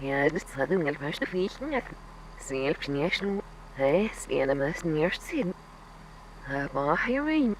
Ja, das hat ein Gelbast Viechen. Selbst nicht nur. Hey, es wäre was nicht sehen. Aber hier rein.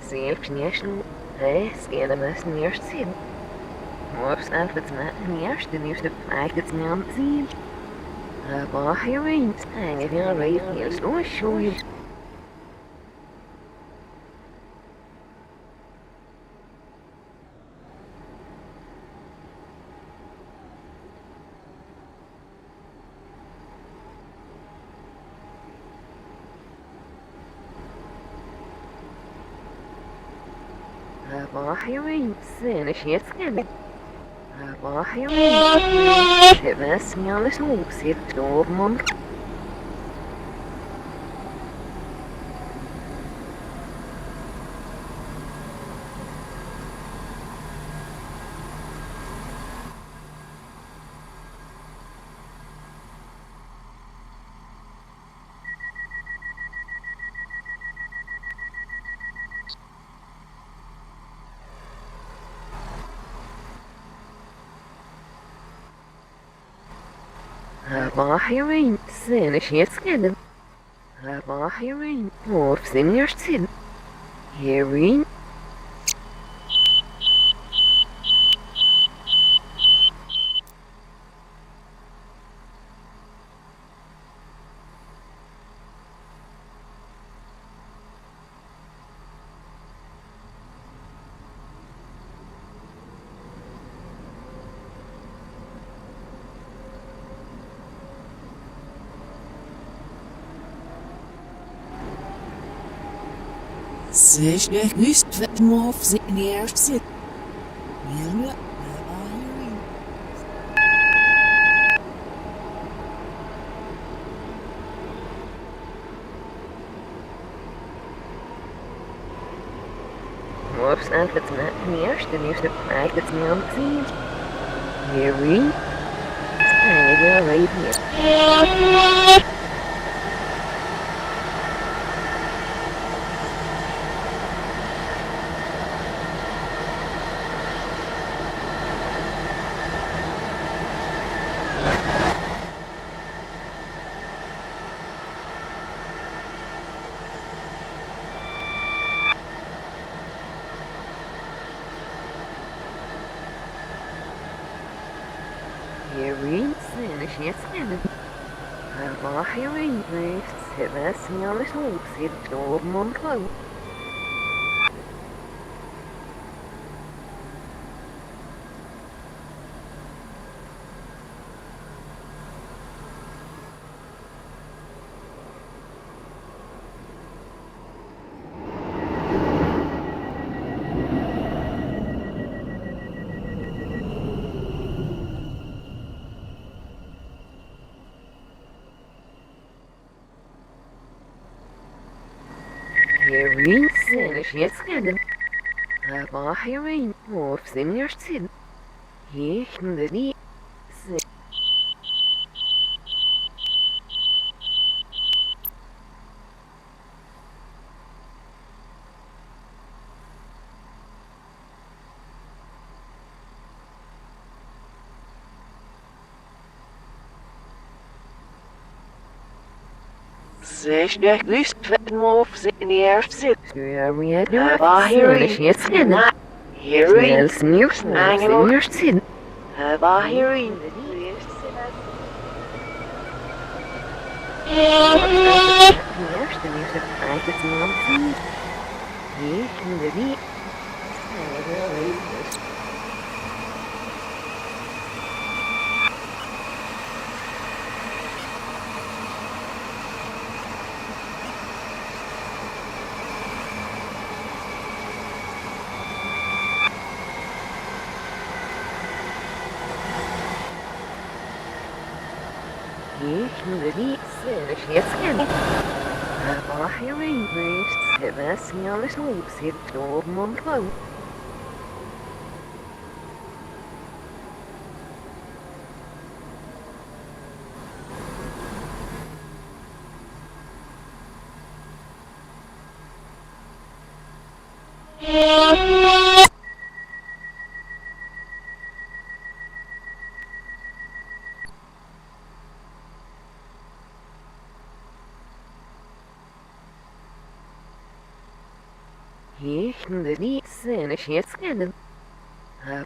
Selbst nicht nur. Hey, es wäre was nicht sehen. Morgens einfach mal nicht, dann ist der Feig jetzt nicht am Ziel. Aber hier rein. Hängen wir rein, hier ist nur schuld. Aber hier rein. Sehen ich jetzt gerne. Aber hier rein. Was mir alles los ist, oben und aber hier rein. Sehen ich jetzt gerne. Aber hier rein. Auf sind wir sehen. Hier rein. Zeg je wist wat me of ze neerst zit. Ja, Morgens einfach mal nicht, dann ist der Feig jetzt nicht am Ziel. Hier rein. Hängen wir rein hier. Hier rein. Sehen ich jetzt gerne. Aber hier rein. Was mir alles los ist, oben und drauf. Hier rein. Sehen ich jetzt gerne. Aber hier rein. Auf sind wir sehen. Hier hinter die. zeg je wist wat me of ze neerst zit. Ja, wir Aber hier sehen ich jetzt gerne. Hierin, Als News, Hängen wir. wir sehen. aber hierin, Eerste nieuws uit het land zien. Hier in de wie. Hier in de wie. Zeer jetzt kennen. Maar hierin geweest. Het was niet alles op. Zit door mijn vrouw. Hier in de wie. Zeer jetzt kennen.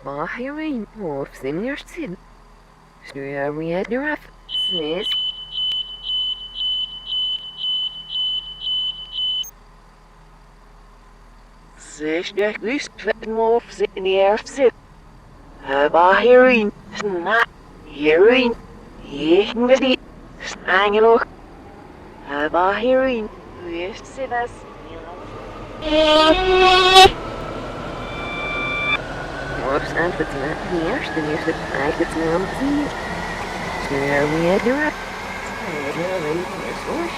Maar hierin. Of ze niet zin. Stuur weer eraf. Zes. Zes de gust van of ze niet zit. Maar hierin. Sna. Hierin. Hier in de wie. Snangelig. Maar hierin. Wist ze was. Morgens aan het eerste nieuws dat uit het land zien. Stuur weer erop. Stuur weer erop.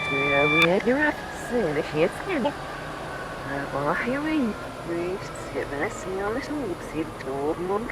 Stuur weer erop. Zin is het kennen. Maar hierin. Wist ze was niet alles op. Zit door mijn.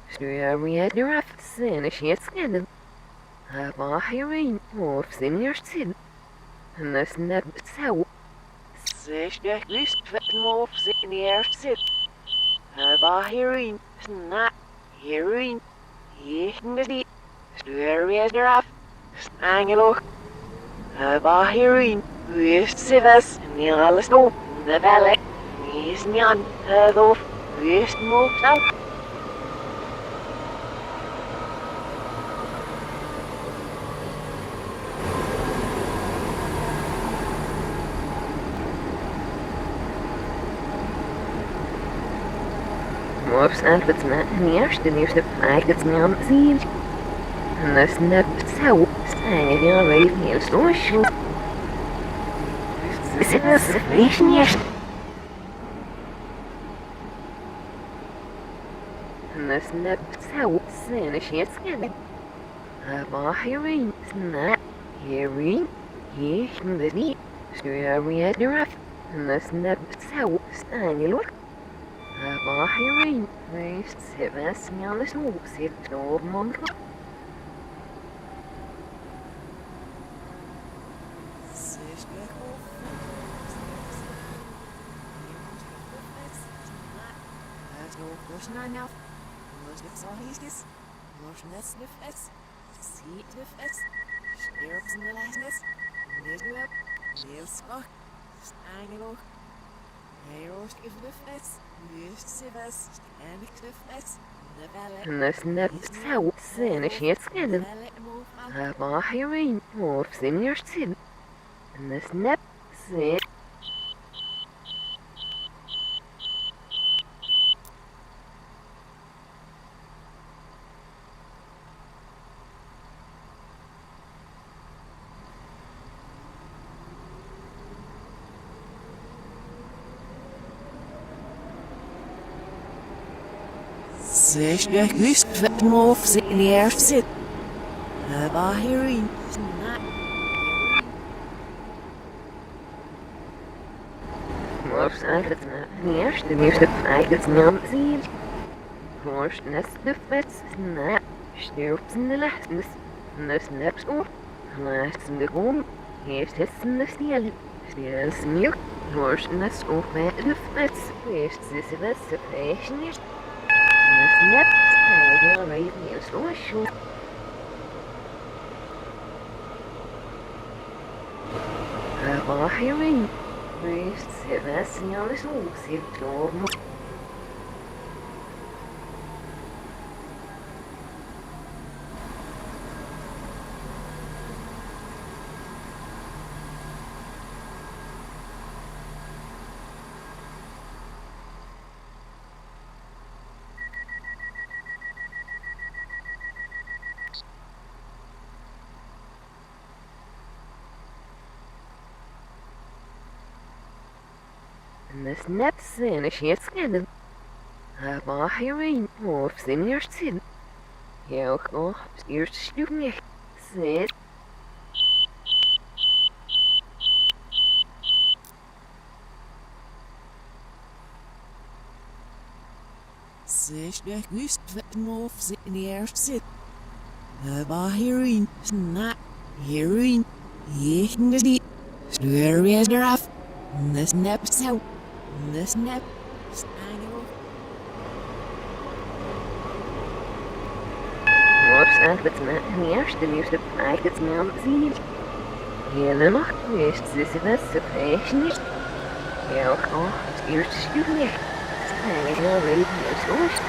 Stuur weer erop. Zin is het kennen. Maar hierin. Of ze niet zin. En dat is net zo. Zes de gust van of ze niet zit. Maar hierin. Sna. Hierin. Hier in de die. Stuur weer erop. Snangelig. Maar hierin. Wist ze was. Niet alles op. De bellen. Niet is niet aan. Het of. Wist mocht ook. Morfsnap het me eerst de nieuwste eigenlijk het naam zien. En snap het zo. Zijn er weer heel stoos. Zit het wees niet. En snap het zo. Zijn er shit scannen. Maar hierin, snap, hierin, hier is niet. Stuur weer eraf. En snap het zo. Staan je lucht. Maar hierin, wees het was niet anders hoe zit het op mondelijk. En snap het zo. Zijn er shit scannen. Maar hierin, of zijn eerst zin. En snap, zit. Zeg nog wist wat mof zit neer zit. Maar hierin. Morfs eigenlijk het me eerst de nieuwste eigenlijk het naam zien. Morfs nest de vets. Snap, stirpt in de lachtnis. En snaps op. Laatst in de grond. Eerst is in de stil. Stil smeer. Morfs nest op bij de vets. Eerst is het beste feestje niet. Snap, sta je weer heel stoos. Maar hierin, wees het was niet alles hoe zit het op. En snap zijn er shit scannen. Maar hierin, of zijn eerst zin. Ja, ook nog, eerst stuk niet. Zit. Zeg nog wist wat mof zit neer zit. Maar hierin. Snap, hierin. Hier is niet. Stuur weer eraf. De snap zo. De snap. Morfs eigenlijk het me eerst de nieuwste eigenlijk het naam zien. Hele nacht geweest, dus het was het feestje niet. Ja, ook nog, het eerste stuk niet. Sta je wel weer heel stoos.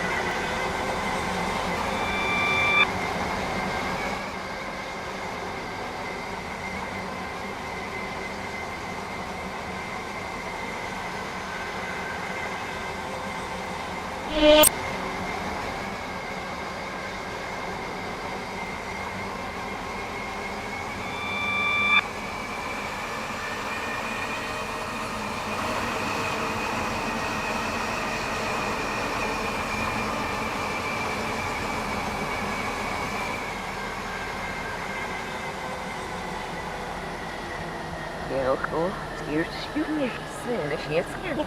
Ja, ook nog, het eerste stuk niet. Zijn er shit scannen.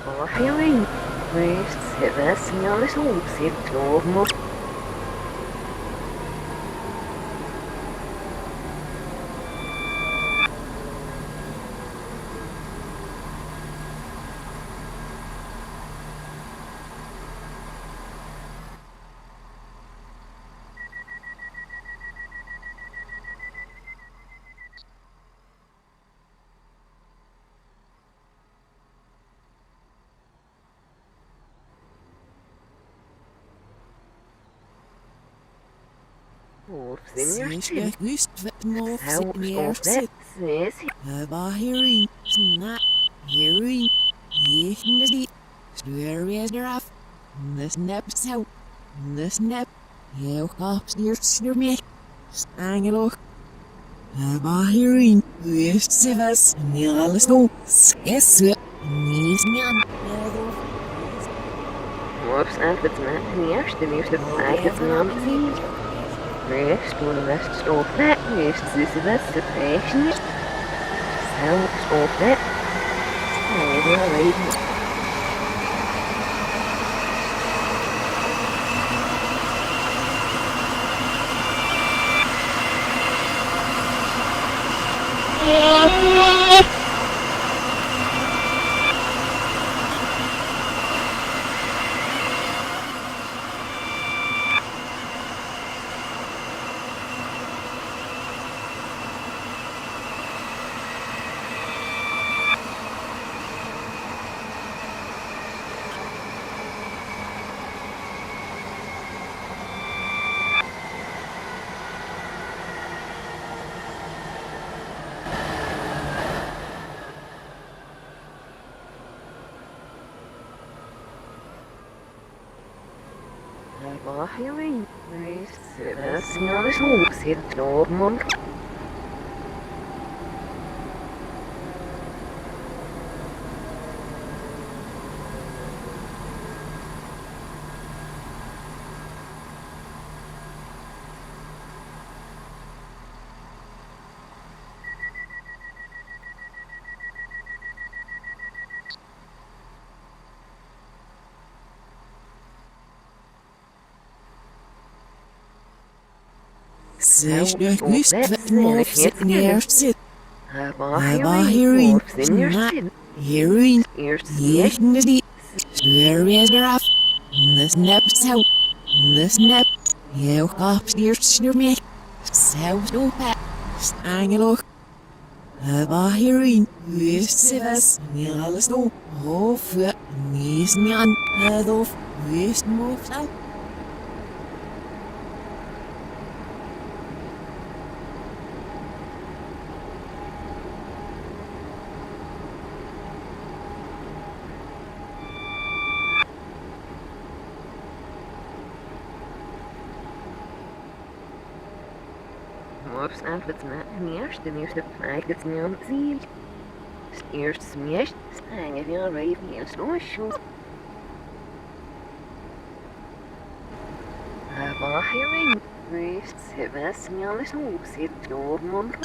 Maar hierin, wees het was niet alles hoe zit het op. Of zijn eerst Zeg zin. nog wist wat mof Hou zit neer op zit. het, zit. Maar hierin. Snap, hierin. Hier is niet. Stuur weer eraf. de snap zo, de snap. Heel gaaf stuur me. Angeloog. Bahirin, wist ze was, niet alles doen. Schessen, niet meer. Whoops, het met een eerste nieuwste eigenlijk naam zien. Rest door de rest stop that rest this is the fashion. Sound stop that. Maybe I'll read it. Bahirin, rest this not as hoops hit door monk. Zeg nog wist wat mof zit neer zit. Bahirin, in your Na, sin. hierin, Eerst jegen is die. Stuur weer eraf. De snap zo, de snap. Heel gaaf stuur me. Zo pet. Angeloog. Bahirin, wist ze was, niet alles doen. Hoofd, niet meer aan. Het hoofd, wist mof zo. Whoops, het met een eerste nieuwste eigenlijk naam zien. Eerst smeest, stangen weer even in sloosje. Bahirin, rest ze was, niet alles hoops hit door monk.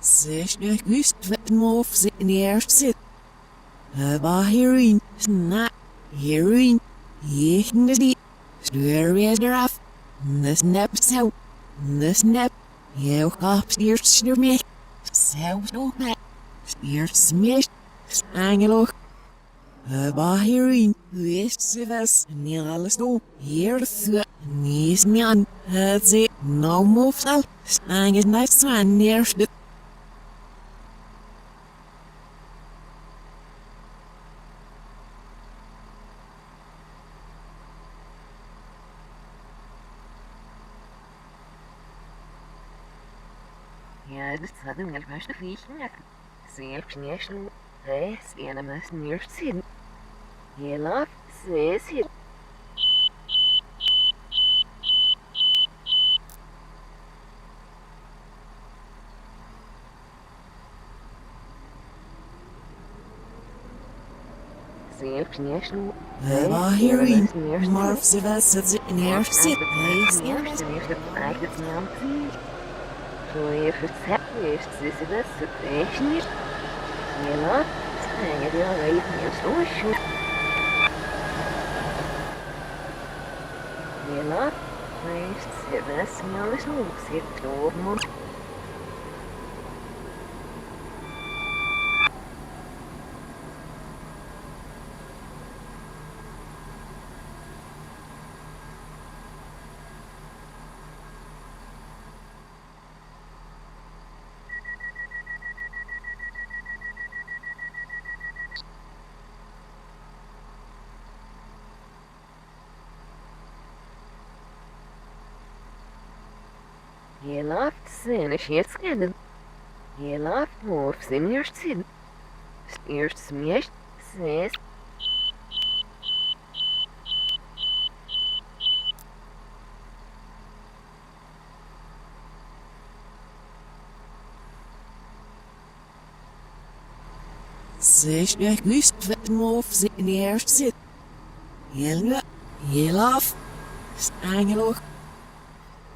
Zeg nog wist wat mof zit neer zit. Bahirin, na, hierin, jegen is die. Stuur weer eraf. De snap zo, de snap. Heel gaaf stuur me. Zo pet. Smeest. Angeloog. Bahirin, wist ze was, niet alles doen. Hier zo, niet meer aan. Het zit nou mof zo. Is niet zo neer. Ja, das hat ihm nicht mehr riechen. Selbst nicht nur, es gerne müssen nicht sehen. Hier läuft es hier. Selfknieschnu. Bahireen, Marv Sivas in the air sit, Eerst en eerst het eigenlijk niet aan het zien. Zo even het heb eerst is het het feestje. Ja, en je wil weten je zo. Ja, eerst zit het snel eens nog zit over. Je lacht zijn als je het schenkt. Je lacht of ze meer zin. Eerst smeest, zes. Zeg je guist wat Marv in the air sit. Je laf, Angeloch.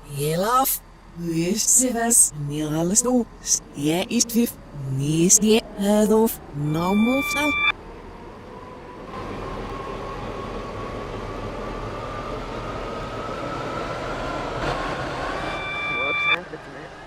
Je laf, Wist Sivas, niet alles doen. Je is vijf, niet die of nou move zo. Wat zijn het met?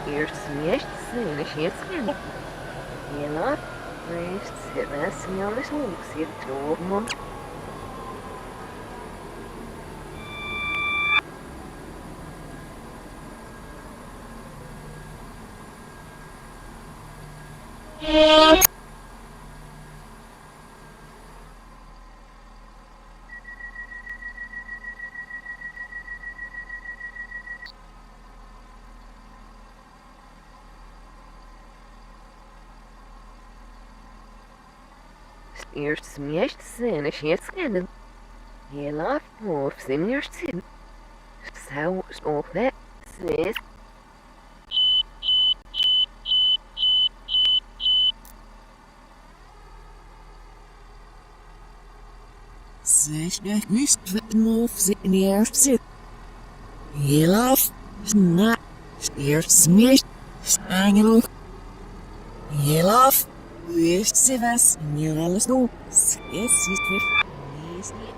Eerst smeest zijn als je het schenkt. Je lacht, eerst zit het snel eens nog zit over. Eerst smeest zijn als je het schenkt. Je lacht of ze meer zin. Zo of het zes. Zeg je guist wat Marv in the air sit. Je laf, na, eerst smeest, Angeloch. Je laf, Wist Sivas, niet alles doen. Je is vijf, niet die.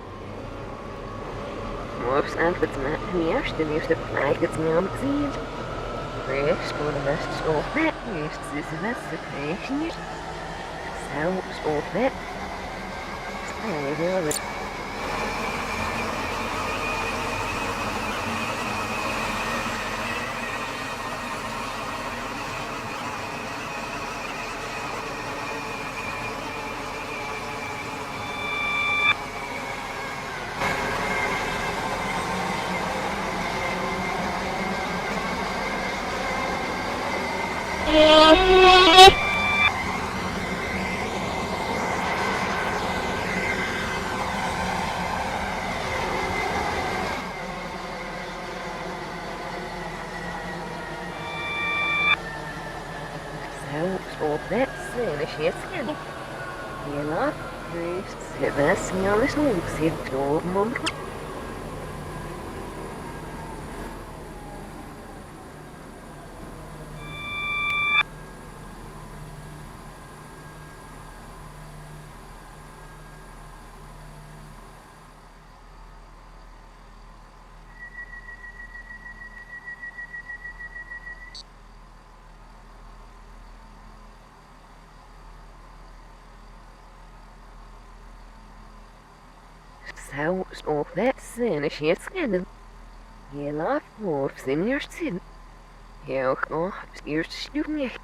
Wat zijn het met? Eerst en eerst het eigenlijk niet aan het zien. Eerst voor de rest of het. Eerst is het feestje. Zo of het. En je wil het. Zo of het zijn als je het schenkt. Je lacht, eerst zit het snel eens nog zit over. zou op dat zin is het scannen. Je laat voor zin eerst zin. Je ook nog eerst stuur niet.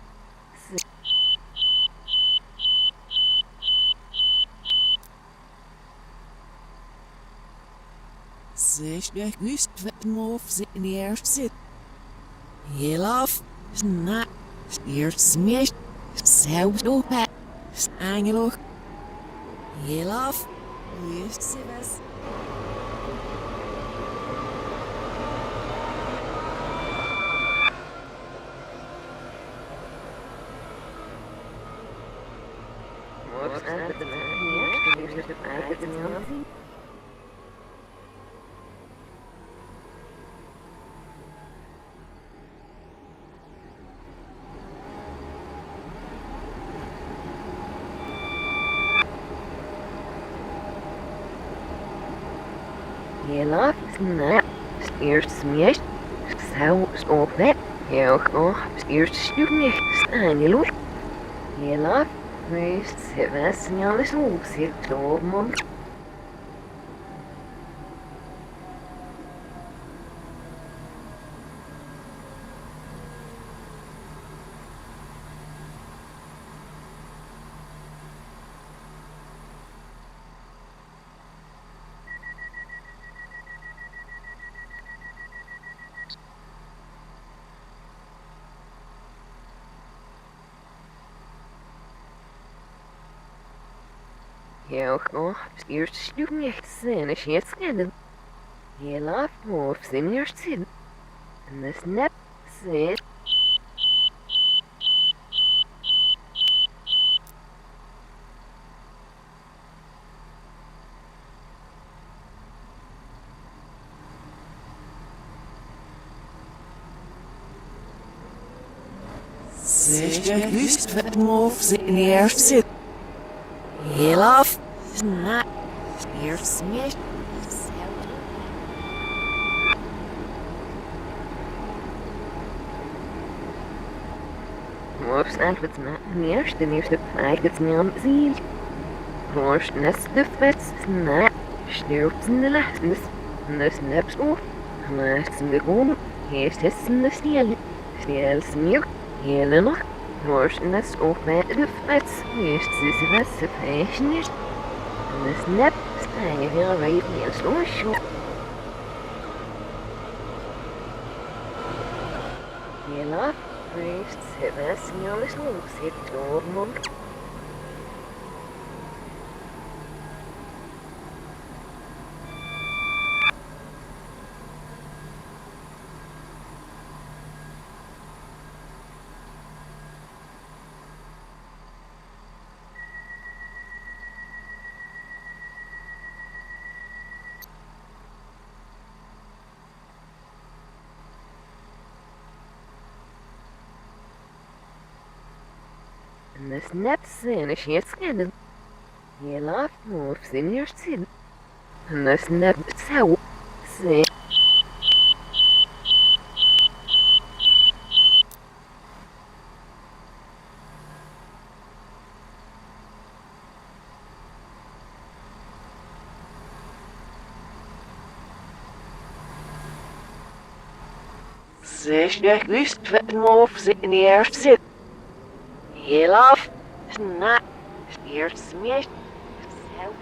Zeg de gust vetten of zitten eerst zit. Heel af, sna, eerst smeest, zelfs op het, aangeloog. Heel af, eerst zit was. Mops aan het eerst eerst de paard het zien. Heel af, sna, eerst smeest, zelfs op het. Je ook nog eerst stuur niet. Aangeloog. Heel af. Wees het was niet alles hoe zit op man. Je ook nog eerst stuur niet zijn als je het scannen. Heel af of zin eerst zin. En de snap zit. Zeg de gust vetten of zitten eerst zit. Heel af, sna, eerst smeest, zelfs. Mops aan het maken eerst de eerste vraag het niet aan zien. Roos nest de vet sna. Stirpt in de lachtnis. De snaps op. Gemaakt in de grond. Heeft het in de stiel. Stiel smeer. Hele nacht. Roos nest op met de vet. Heeft ze wat ze feestje is. De snap sta je weer bij je sloosje. Heel af. Heeft het was niet alles hoe zit door mond. En de snap zijn als je het scannen. Heel af of zin eerst zin. En de snap zou zijn. Zeg de gust vetten of zitten eerst zit. Heel af, sna, eerst smeest, zelfs.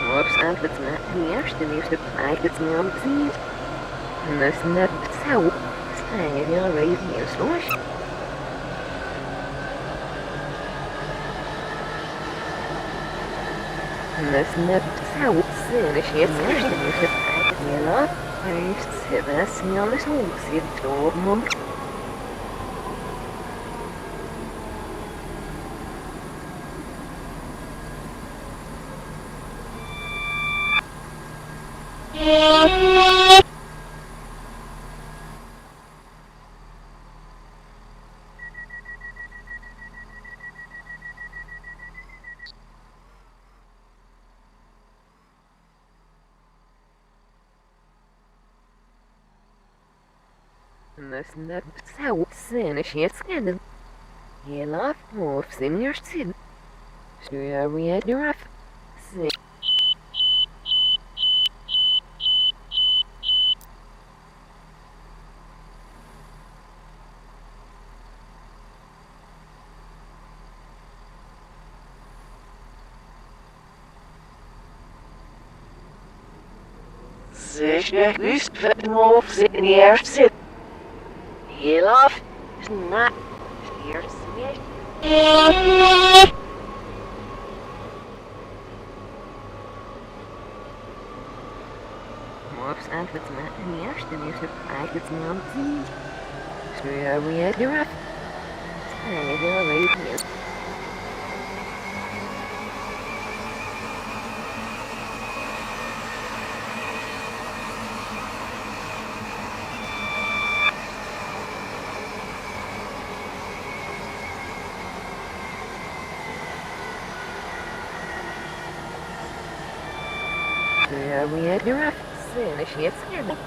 Mops aan het maken eerst de eerste vraag het niet aan zien. En de snap zou sta je weer bij je sloosje. De snap zou zijn als je het eerst de eerste vraag het niet aan. Heeft het was niet alles hoe zit door mond. Nesnep savu sēnešiet skandal. Ielāp mūf simņoš cid. Šļujā viedņu raf. Zeker wist het moof zit in de eerste zit. Heel af, snaak, eerst niet. Morfs antwoords me en eerst en eerst eigenlijk niet aan het zien. Šļujā viedņu raf. Sēneļā reiznies. Šļujā viedņu raf. Sēnešiet skandal.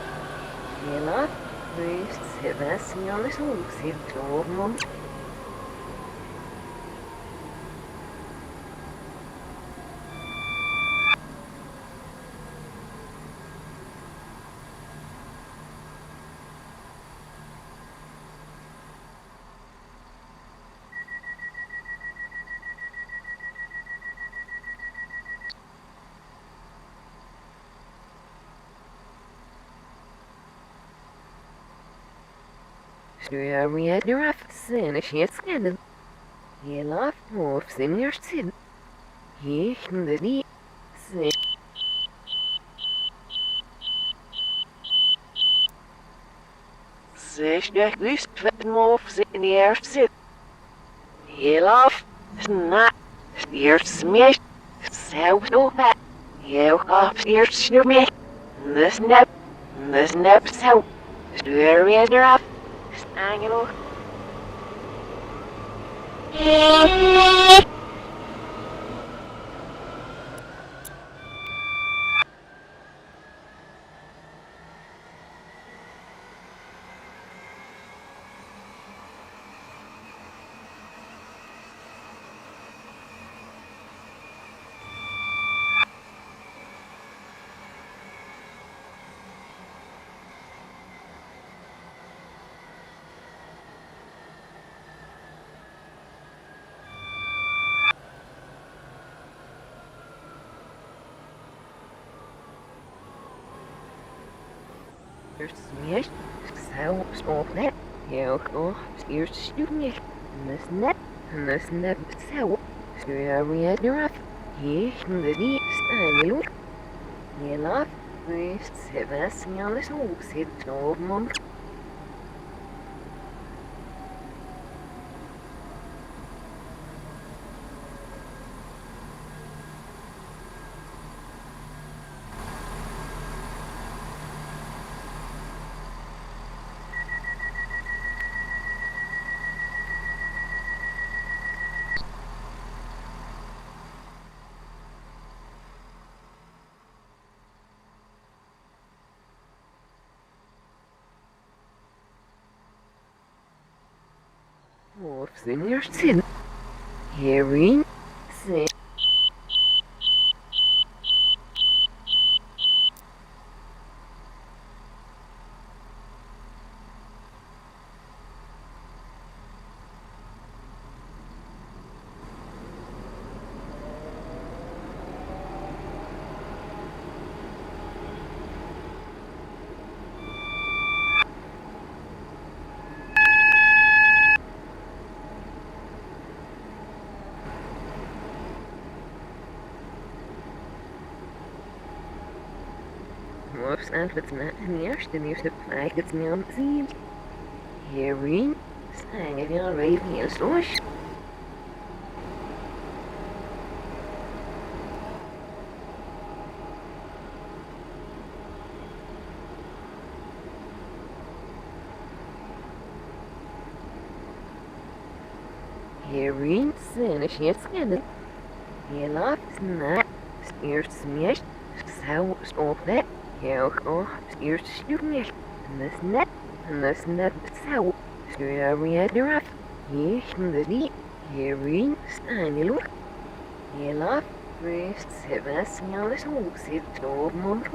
Ielāp. Viss ir vesņonis lūks ir tūmums. Šļujā viedņu raf. Sēnešiet skandal. Ielāp mūf simņoš cid. Iekndadī. Zeker wist het moof zit in de eerste zit. Heel af, snaak, eerst niet. Zo zo vet. Heel af, eerst nu mee. Nesnep zo. Stuur weer eraf. Angelo. Eerst smeert. Zo stond net. Heel goed. Eerst snoepjes. Nesnep zo. Šļujā viedņu raf. Iekndadī. Sēneļā. Ielāp. Viss ir vesņonis lūks ir tūmums. Morf simņoš cid. Ierīn. Morfs antwoords me en eerst en eerst eigenlijk niet aan het zien. Ierīn. Sēneļā reiznies loši. Ierīn. Sēnešiet skandal. Ielāp. Eerst smeert. Zo stond net. Heel goed. Eerst snoepjes. Nesnep Nasnab Sau, Suriadraf, Yishndi, Herin, Stanilur, Yelaf, Priest, Sebastian, Hoosit, Tormund.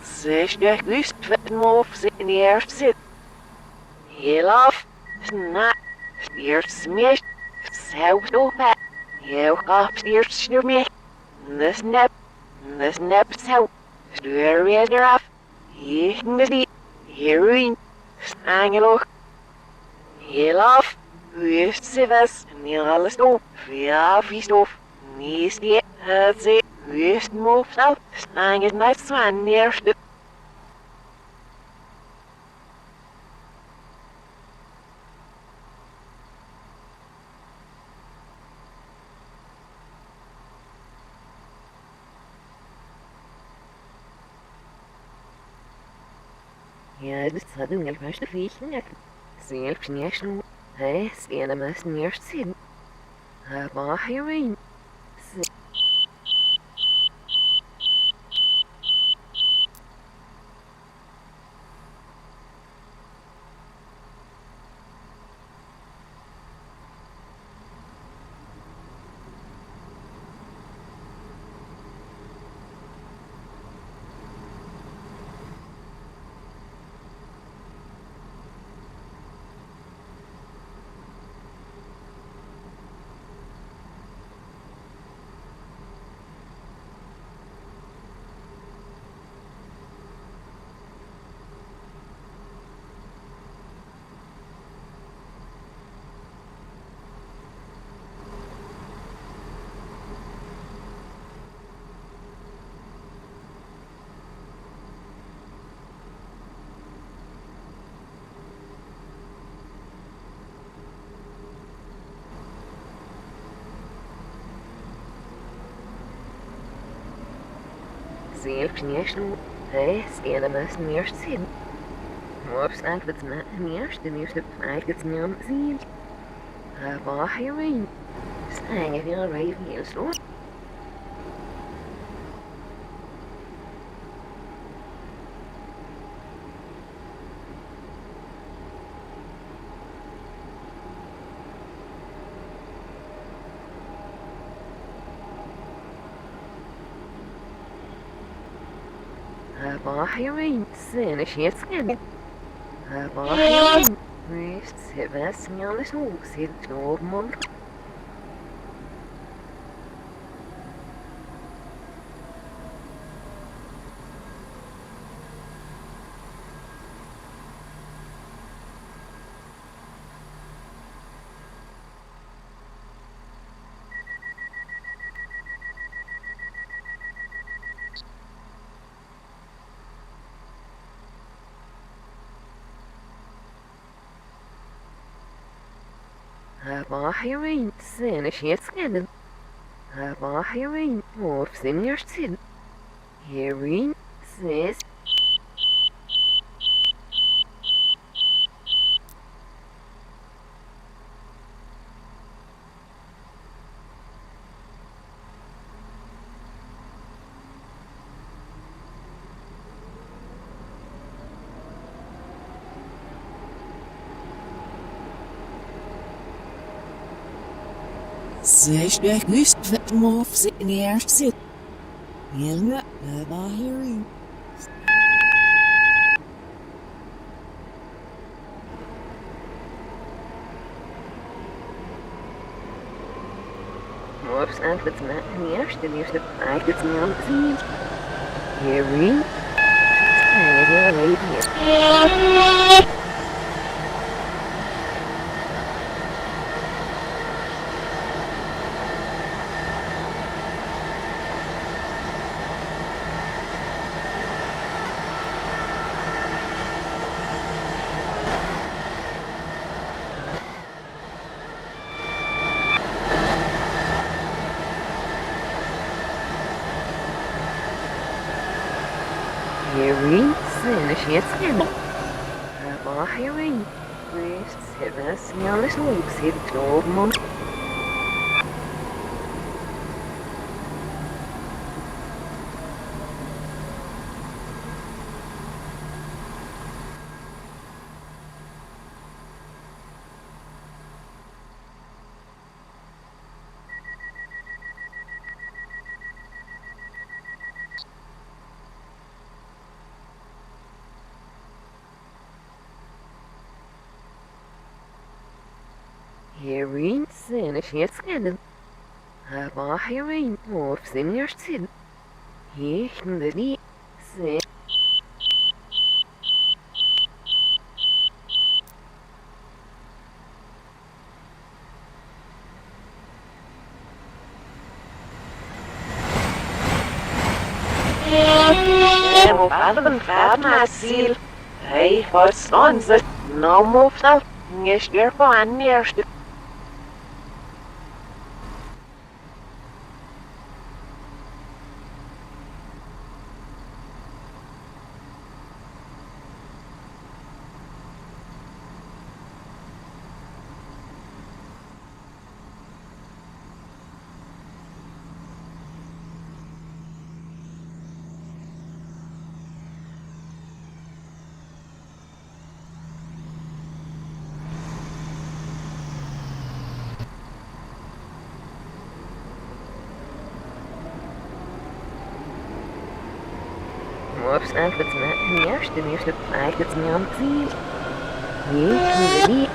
Zestig wist wat mof zit in die eerste zit. Heel af, sna, stiert smeest, zelfs op het. Heel kap stiert stuur me. De snap zo. Stuur weer eraf. Ik die, hierin, stangeloog. Heel af, wist ze was, niet alles op. Via stof, niet die, het zit. Wist mof zo, stangen naar zwan eerste. Ja, das hat ein Gelbast Riechen. Selbst nicht nur, es geht am ersten erst Sinn. Aber herein. Selbst nicht nur, es geht am ersten erst Sinn. Mops einfach mit dem ersten Feigets mir am Ziel. Aber herein. Stangen wir Raven jetzt los. Aber herein, sind ich jetzt gern. Aber herein, wüsst ihr, was mir alles aussieht, Tormund. Aber herein, sind ich jetzt gern. Aber herein, auf sind wir Sinn. Herein, ist Zestig wist wat mof zit in die eerste zit. Heel net, maar hierin. Mops einfach mit dem ersten Feigets mir am Ziel. Herein. Stangen wir Raven jetzt. Herein, sind ich jetzt gern. Aber herein, wüsst ihr, was mir alles aussieht, Tormund. Heroin sin shit scanning. Haba heroin of senior sin. He the deep sin. Mo faden fad my seal. Hey, what's on the no move now? Yes, you're fine, nearest. Whoops, and it's not nearest, and you're like it's me on the seal. Yes, the deep.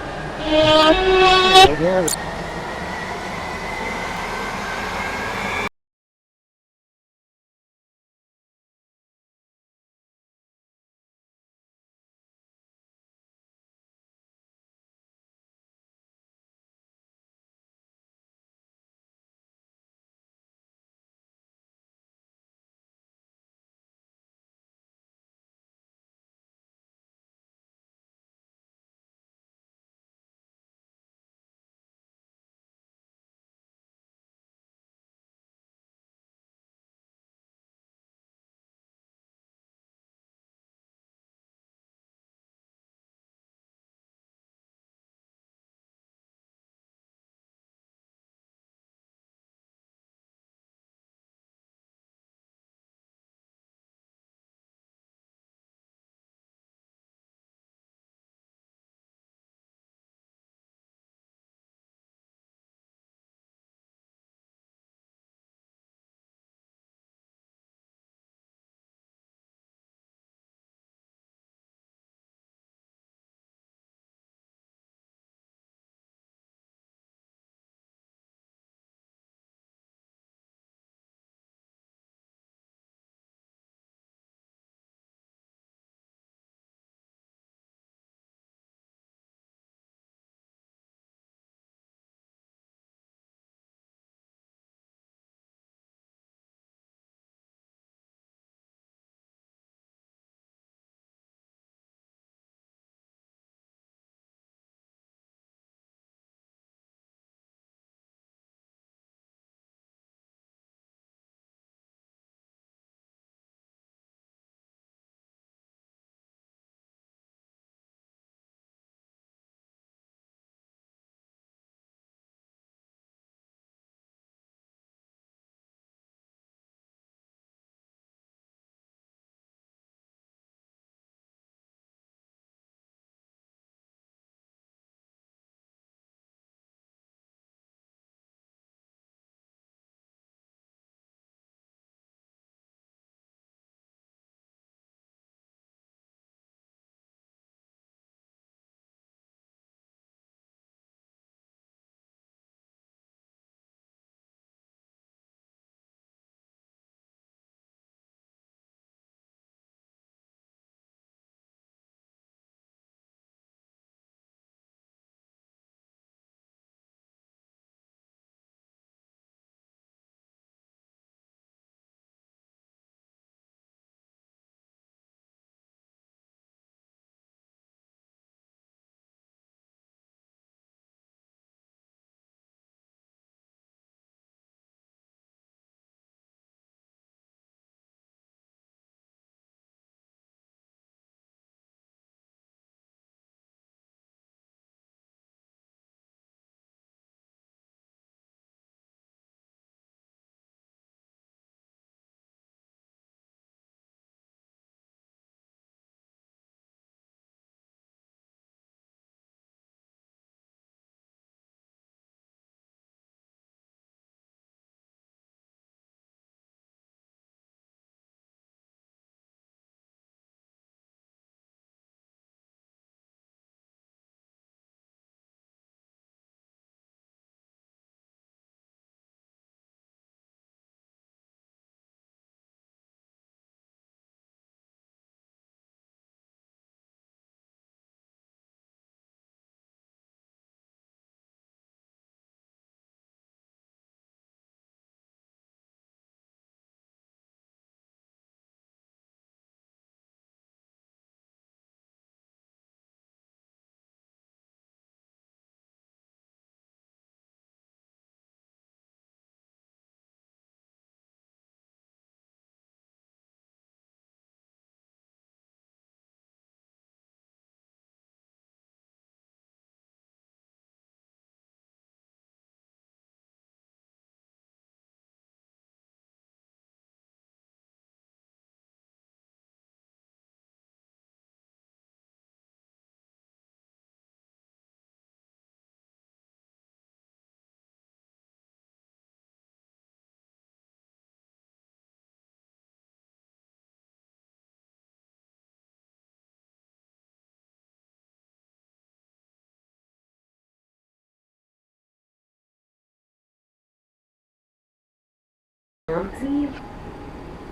Ziel.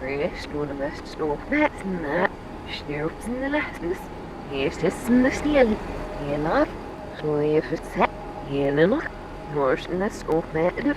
Rest door de best stof met na. Stirps in de lachtes. Eerst is in de stil. Heel af. Zo even zet. Heel nog. Noors in de stof met de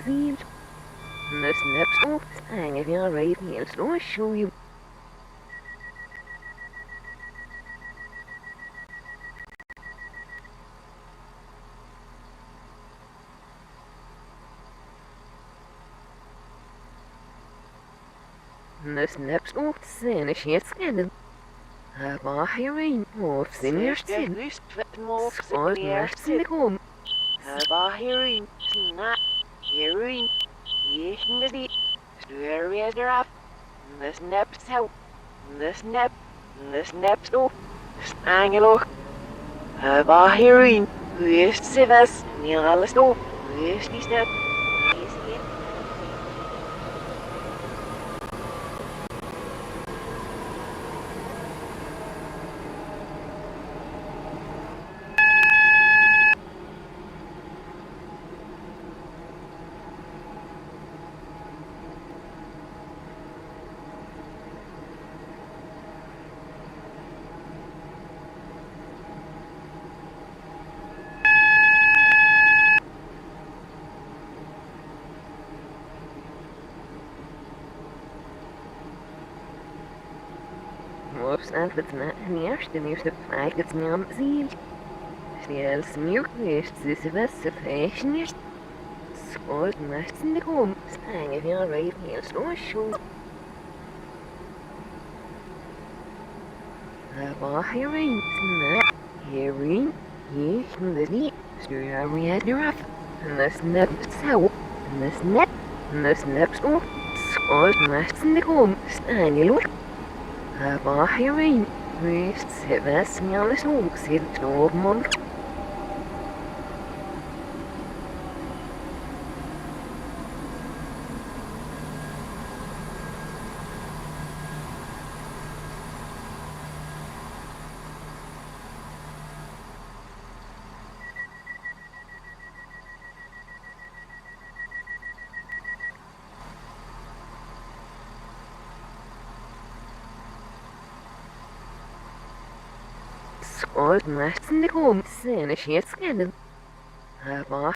Ziel. De snapstof. Hangen weer reed heel slow show you. De snapstof zijn is het scannen. Maar hierin of zijn eerst zin. Sport naast in de kom. Hierin, snap, hierin, jechen die, stuur weer eraf, de snap zo, de snap stof, aangeloog. Hierin, hoe is het was, niet alles stof, hoe is die snap, is die. Of snap het na en eerst de eerste vraag het naam ziel. Snel smeer eerst ze was ze fashion eerst. Sport naast in de kom. Hangen weer reed heel slow show. Maar hierin, snap, hierin, jechen die, stuur weer eraf. De snap zo, de snap stof. Sport naast in de kom. Aangeloog. Maar hierin, wist ze was niet alles hoog zit op man. Sport naast in de kom. Zijn is het scannen. Maar